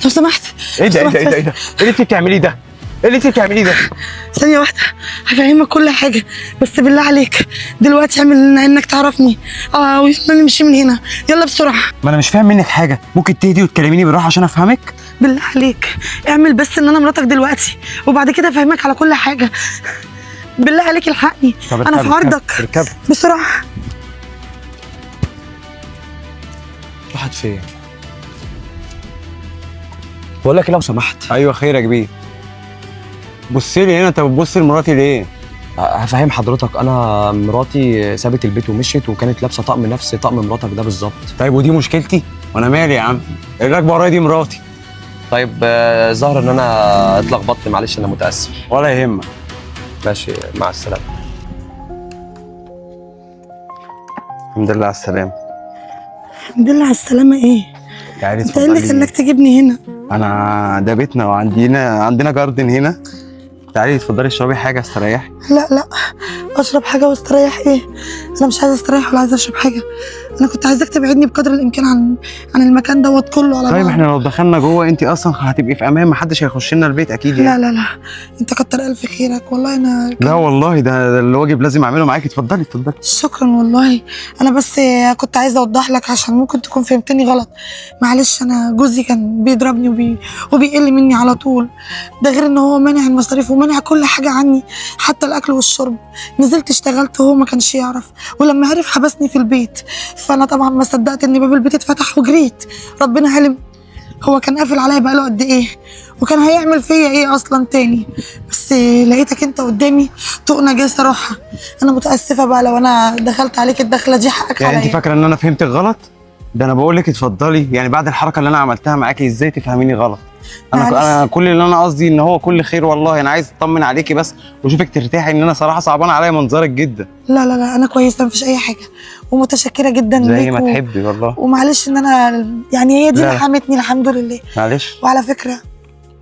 لو سمحت. ايه ده ايه ده ايه ده ايه ده؟ اللي انت بتعمليه ده؟ ايه اللي انت بتعمليه ده؟ ثانية واحدة هفهمك كل حاجة، بس بالله عليك دلوقتي اعمل انك تعرفني. ويلا نمشي من هنا، يلا بسرعة. ما انا مش فاهم منك حاجه، ممكن تهدي وتكلميني بالراحه عشان افهمك؟ بالله عليك اعمل بس ان انا مراتك دلوقتي، وبعد كده افهمك على كل حاجة. بالله عليك الحقني، انا في عرضك. اركبي بسرعة. راحت فين؟ بقول لك لو سمحت. ايوه خير يا كبير. بصي لي هنا، انت بتبص لمراتي ليه؟ هفهم حضرتك، انا مراتي سابت البيت ومشيت، وكانت لابسه طقم نفس طقم مراتك ده بالظبط. طيب ودي مشكلتي؟ وانا مالي يا عم؟ اللي راكبه ورايا دي مراتي. طيب ظاهر ان انا اتلخبطت، معلش انا متاسف. ولا يهمك. ماشي، مع السلامه. الحمد لله على السلامه. الحمد لله على السلامة. ايه تعالي انت ايه اللي خلاك تجيبني هنا؟ انا ده بيتنا وعندنا جاردن هنا. تعالي اتفضلي اشربي حاجه استريحي. لا اشرب حاجه واستريح؟ ايه، انا مش عايزه استريح ولا عايزه اشرب حاجه. انا كنت عايزاك تبعدني بقدر الامكان عن المكان دوت كله على طيب بعض. احنا لو دخلنا جوه انت اصلا هتبقي في امان، محدش هيخش لنا البيت اكيد يعني. لا انت كتر الف خيرك والله. انا لا والله ده الواجب لازم اعمله معاكي. اتفضلي. شكرا والله. انا بس كنت عايزه اوضح لك عشان ممكن تكون فهمتني غلط. معلش، انا جوزي كان بيضربني وبيقل مني على طول. ده غير ان هو مانع المصاريف ومانع كل حاجه عني، حتى الاكل والشرب. نزلت اشتغلت وهو ما كانش يعرف، ولما عرف حبسني في البيت. فانا طبعا ما صدقت ان باب البيت اتفتح وجريت. ربنا علم هو كان قافل عليا بقاله قد ايه، وكان هيعمل فيا ايه اصلا تاني. بس لقيتك انت قدامي طوق نجاسه روحها. انا متاسفه بقى لو انا دخلت عليك الدخله دي، حقك يعني عليا. انت فاكره ان انا فهمتك غلط؟ ده انا بقول لك اتفضلي. يعني بعد الحركه اللي انا عملتها معاكي ازاي تفهميني غلط؟ انا كل اللي انا قصدي ان هو كل خير والله. انا عايز اطمن عليكي بس واشوفك ترتاحي، ان انا صراحه صعبان عليا منظرك جدا. لا انا كويسه، مفيش اي حاجه، ومتشكره جدا زي ليك ما تحبي والله. ومعلش ان انا يعني هي دي لا. اللي حمتني الحمد لله. معلش. وعلى فكره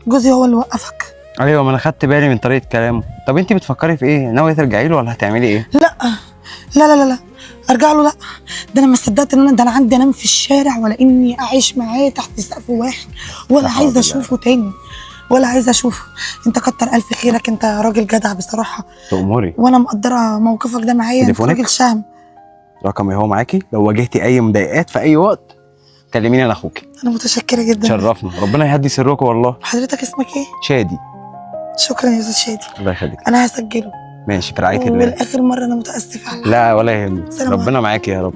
جوزي هو اللي وقفك. ايوه، ما انا خدت بالي من طريقه كلامه. طب انت بتفكري في ايه؟ ناويه ترجعي له ولا هتعملي ايه؟ لا ارجع له؟ لا، ده انا ما صدقت ان انا عندي انام في الشارع ولا اني اعيش معاه تحت سقف واحد، ولا عايزه اشوفه تاني، ولا عايزه اشوفه. انت كتر الف خيرك، انت راجل جدع بصراحه. تأمري. وانا مقدره موقفك ده معايا. انت تليفونك؟ راجل شهم. رقمي هو معاكي، لو واجهتي اي مضايقات في اي وقت كلميني، انا اخوكي. انا متشكره جدا. شرفنا، ربنا يهدي سركم والله. حضرتك اسمك ايه؟ شادي. شكرا يا استاذ شادي. الله يخليك. انا هسجله. ماشي، في رعايه الله. والاخر مره انا متاسفه على لا ولا يهمك، سلام ربنا معاكي يا رب.